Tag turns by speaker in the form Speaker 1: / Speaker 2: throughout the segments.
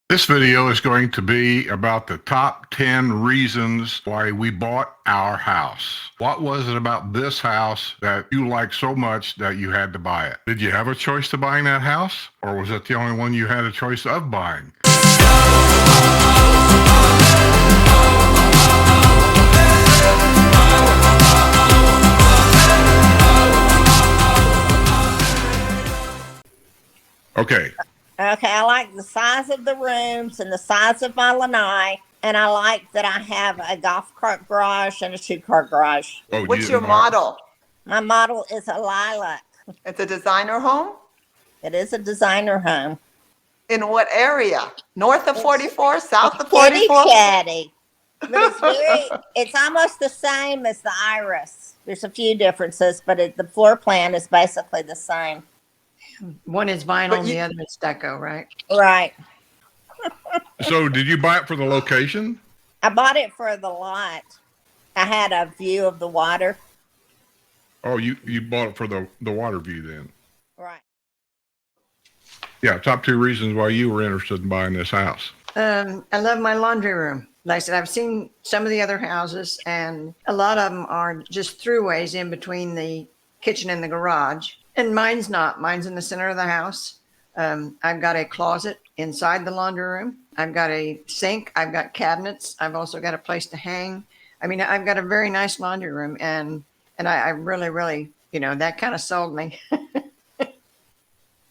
Speaker 1: This video is going to be about the top 10 reasons why we bought our house. What was it about this house that you liked so much that you had to buy it? Did you have a choice to buying that house, or was it the only one you had a choice of buying? Okay.
Speaker 2: Okay, I like the size of the rooms and the size of my lanai, and I like that I have a golf cart garage and a 2-car garage.
Speaker 1: Oh,
Speaker 3: What's your model?
Speaker 2: My model is a lilac.
Speaker 3: It's a designer home?
Speaker 2: It is a designer home.
Speaker 3: In what area? North of 44, south of
Speaker 2: Kitty
Speaker 3: 44?
Speaker 2: chatty. But it's almost the same as the iris. There's a few differences, but the floor plan is basically the same.
Speaker 4: One is vinyl and the other is stucco, right?
Speaker 2: Right.
Speaker 1: So did you buy it for the location?
Speaker 2: I bought it for the lot. I had a view of the water.
Speaker 1: Oh, you bought it for the water view then?
Speaker 2: Right.
Speaker 1: Yeah, top 2 reasons why you were interested in buying this house.
Speaker 4: I love my laundry room. Like I said, I've seen some of the other houses, and a lot of them are just throughways in between the kitchen and the garage. And mine's not. Mine's in the center of the house. I've got a closet inside the laundry room. I've got a sink. I've got cabinets. I've also got a place to hang. I mean, I've got a very nice laundry room, and I really, really, that kind of sold me.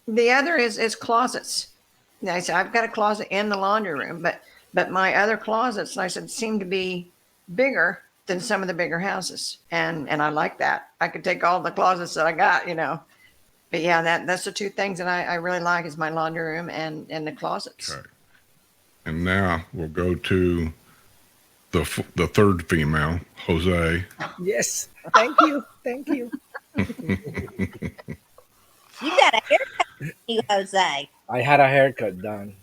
Speaker 4: The other is closets. I said, I've got a closet in the laundry room, but my other closets, like I said, seem to be bigger than some of the bigger houses. And I like that. I could take all the closets that I got, But yeah, that's the 2 things that I really like is my laundry room and the closets.
Speaker 1: Okay. And now we'll go to the 3rd female, Jose.
Speaker 5: Yes. Thank you. Thank you.
Speaker 2: You got a haircut, you, Jose.
Speaker 5: I had a haircut done.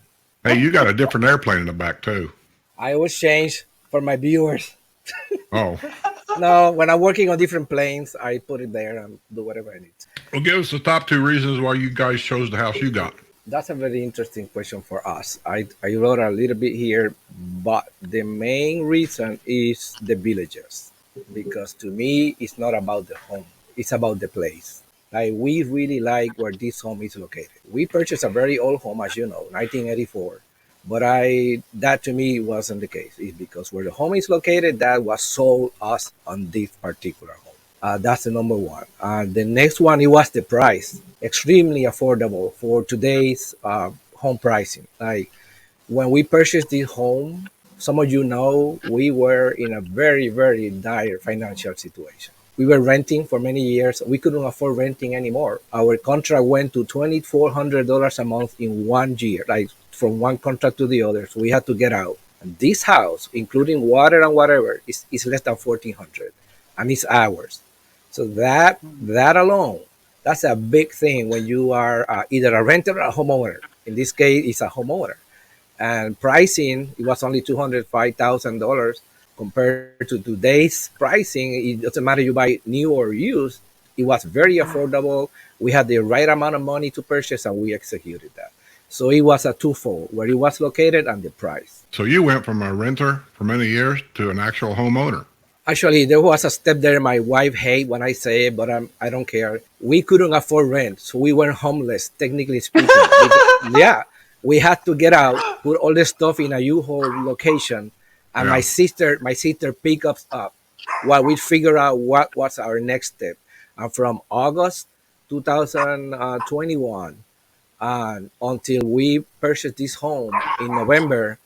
Speaker 1: Hey, you got a different airplane in the back too.
Speaker 5: I always change for my viewers.
Speaker 1: Oh.
Speaker 5: No, when I'm working on different planes, I put it there and do whatever I need.
Speaker 1: Well, give us the top 2 reasons why you guys chose the house you got.
Speaker 5: That's a very interesting question for us. I wrote a little bit here, but the main reason is the villages. Because to me, it's not about the home. It's about the place. Like, we really like where this home is located. We purchased a very old home, as you know, 1984. But that to me wasn't the case. It's because where the home is located, that was sold us on this particular home. That's the number one. The next one, it was the price. Extremely affordable for today's home pricing. Like, when we purchased this home, some of you know, we were in a very, very dire financial situation. We were renting for many years. We couldn't afford renting anymore. Our contract went to $2,400 a month in 1 year, like from one contract to the other. So we had to get out. And this house, including water and whatever, is less than $1,400, and it's ours. So that alone, that's a big thing when you are either a renter or a homeowner. In this case, it's a homeowner. And pricing, it was only $205,000. Compared to today's pricing, it doesn't matter you buy new or used. It was very affordable. We had the right amount of money to purchase, and we executed that. So it was a twofold, where it was located and the price.
Speaker 1: So you went from a renter for many years to an actual homeowner.
Speaker 5: Actually, there was a step there my wife hates when I say it, but I don't care. We couldn't afford rent, so we were homeless, technically speaking. Yeah, we had to get out, put all the stuff in a U-Haul location, and my sister picked us up while we figure out what was our next step. And from August 2021 until we purchased this home in November,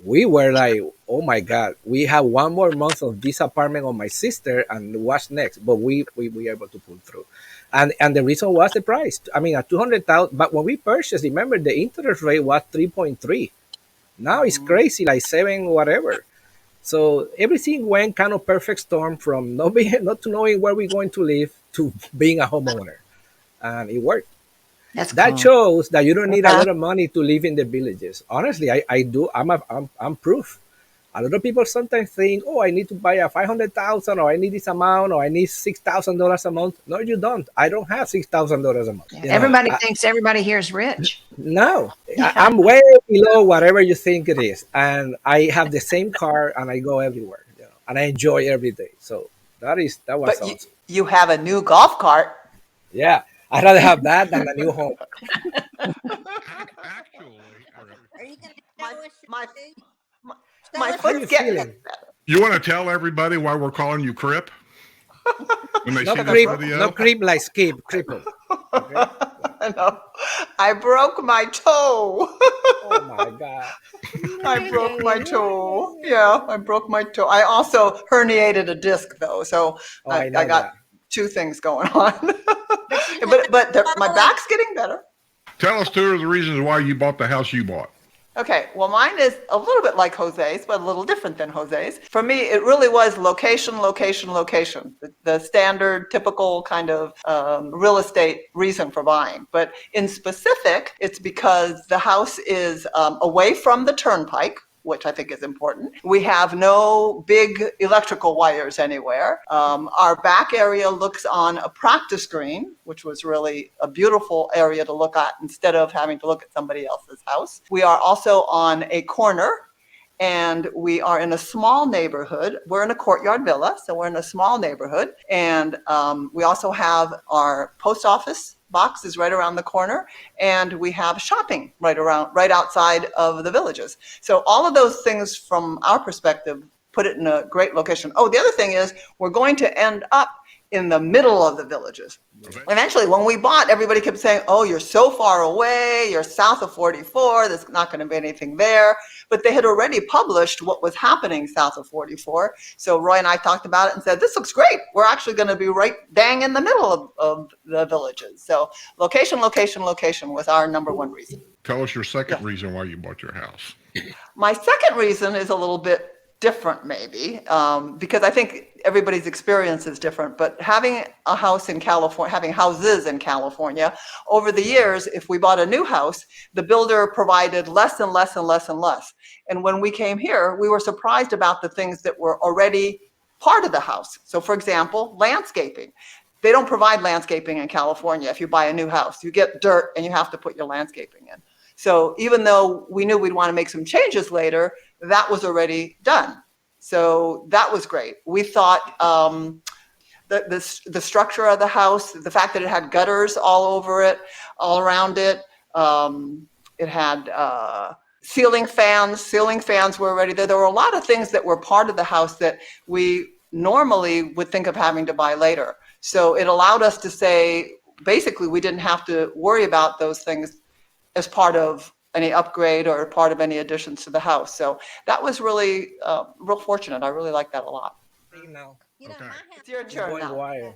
Speaker 5: we were like, oh my God, we have 1 more month of this apartment on my sister, and what's next? But we were able to pull through. And the reason was the price. I mean, at $200,000, but when we purchased, remember, the interest rate was 3.3. Now it's crazy, like 7 whatever. So everything went kind of perfect storm from not to knowing where we're going to live to being a homeowner, and it worked. That shows that you don't need a lot of money to live in the villages. Honestly, I do. I'm proof. A lot of people sometimes think, oh, I need to buy a 500,000, or I need this amount, or I need $6,000 a month. No, you don't. I don't have $6,000 a month.
Speaker 4: Yeah.
Speaker 5: You know,
Speaker 4: Everybody thinks everybody here is rich.
Speaker 5: no, I'm way below whatever you think it is, and I have the same car, and I go everywhere, and I enjoy every day. So that was
Speaker 3: But
Speaker 5: awesome.
Speaker 3: you have a new golf cart.
Speaker 5: Yeah, I'd rather have that than a new home.
Speaker 1: Actually,
Speaker 2: Are you going to
Speaker 3: My-
Speaker 2: show us
Speaker 3: my-
Speaker 2: your food?
Speaker 3: My
Speaker 2: Show us
Speaker 5: How
Speaker 3: foot's
Speaker 5: you
Speaker 3: getting
Speaker 5: feeling?
Speaker 1: you want to tell everybody why we're calling you Crip when they
Speaker 5: Not
Speaker 1: see
Speaker 5: creep,
Speaker 1: this video?
Speaker 5: not creep like skip, cripple. Okay?
Speaker 3: No, I broke my toe.
Speaker 5: Oh my God.
Speaker 3: I broke my toe. Yeah, I broke my toe. I also herniated a disc though, so
Speaker 5: Oh, I
Speaker 3: I
Speaker 5: know
Speaker 3: got
Speaker 5: that.
Speaker 3: two things going on.
Speaker 2: you
Speaker 3: but my back's getting better.
Speaker 1: Tell us two of the reasons why you bought the house you bought.
Speaker 3: Okay, well, mine is a little bit like Jose's, but a little different than Jose's. For me, it really was location, location, location, the standard, typical kind of real estate reason for buying. But in specific, it's because the house is away from the turnpike, which I think is important. We have no big electrical wires anywhere. Our back area looks on a practice green, which was really a beautiful area to look at instead of having to look at somebody else's house. We are also on a corner, and we are in a small neighborhood. We're in a courtyard villa, so we're in a small neighborhood. And we also have our post office box is right around the corner, and we have shopping right outside of the villages. So all of those things from our perspective put it in a great location. Oh, the other thing is we're going to end up in the middle of the villages. Eventually, when we bought, everybody kept saying, oh, you're so far away, you're south of 44, there's not going to be anything there. But they had already published what was happening south of 44. So Roy and I talked about it and said, this looks great. We're actually going to be right dang in the middle of the villages. So location, location, location was our number one reason.
Speaker 1: Tell us your second reason why you bought your house.
Speaker 3: My second reason is a little bit different maybe, because I think everybody's experience is different, but having a house in California, having houses in California, over the years, if we bought a new house, the builder provided less and less and less and less. And when we came here, we were surprised about the things that were already part of the house. So for example, landscaping. They don't provide landscaping in California. If you buy a new house, you get dirt and you have to put your landscaping in. So even though we knew we'd want to make some changes later, that was already done. So that was great. We thought the structure of the house, the fact that it had gutters all over it, all around it, it had ceiling fans. Ceiling fans were already there. There were a lot of things that were part of the house that we normally would think of having to buy later. So it allowed us to say, basically, we didn't have to worry about those things as part of any upgrade or part of any additions to the house. So that was really real fortunate. I really like that a lot.
Speaker 5: Now,
Speaker 2: You know,
Speaker 1: Okay.
Speaker 2: my house
Speaker 3: It's your
Speaker 2: is
Speaker 3: turn
Speaker 5: going
Speaker 3: now.
Speaker 5: wild.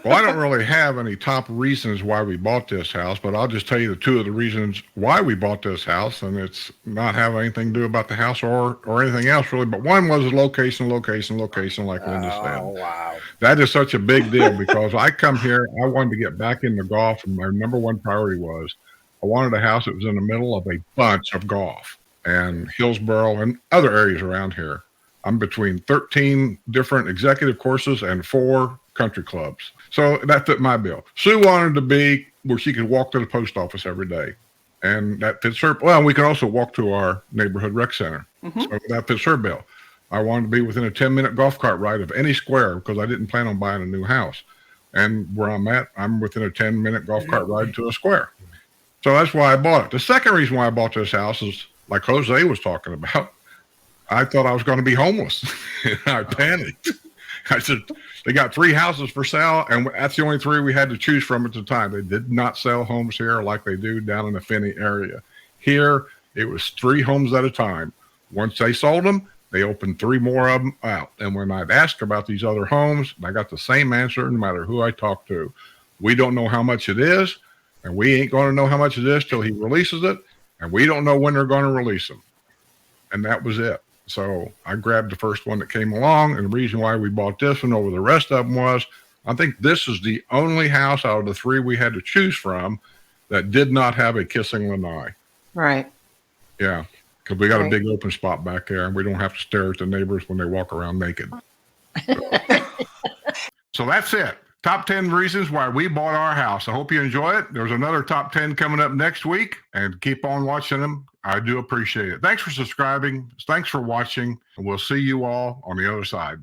Speaker 1: Well, I don't really have any top reasons why we bought this house, but I'll just tell you the two of the reasons why we bought this house, and it's not have anything to do about the house or anything else really. But one was location, location, location, like Linda said.
Speaker 5: Oh, wow.
Speaker 1: That is such a big deal because I come here, I wanted to get back into golf, and my number one priority was I wanted a house that was in the middle of a bunch of golf and Hillsboro and other areas around here. I'm between 13 different executive courses and 4 country clubs. So that fit my bill. Sue wanted to be where she could walk to the post office every day. And that fits her. Well, we could also walk to our neighborhood rec center. So that fits her bill. I wanted to be within a 10-minute golf cart ride of any square because I didn't plan on buying a new house. And where I'm at, I'm within a 10-minute golf cart ride to a square. So that's why I bought it. The second reason why I bought this house is, like Jose was talking about, I thought I was going to be homeless. I panicked. I said, they got 3 houses for sale, and that's the only 3 we had to choose from at the time. They did not sell homes here like they do down in the Finney area. Here, it was 3 homes at a time. Once they sold them, they opened 3 more of them out. And when I'd ask about these other homes, I got the same answer no matter who I talked to. We don't know how much it is, and we ain't going to know how much it is till he releases it, and we don't know when they're going to release them. And that was it. So I grabbed the first one that came along, and the reason why we bought this one over the rest of them was I think this is the only house out of the 3 we had to choose from that did not have a kissing lanai.
Speaker 4: Right.
Speaker 1: Yeah. because we got a
Speaker 4: Right.
Speaker 1: big open spot back there, and we don't have to stare at the neighbors when they walk around naked. So that's it. Top 10 reasons why we bought our house. I hope you enjoy it. There's another top 10 coming up next week, and keep on watching them. I do appreciate it. Thanks for subscribing. Thanks for watching, and we'll see you all on the other side.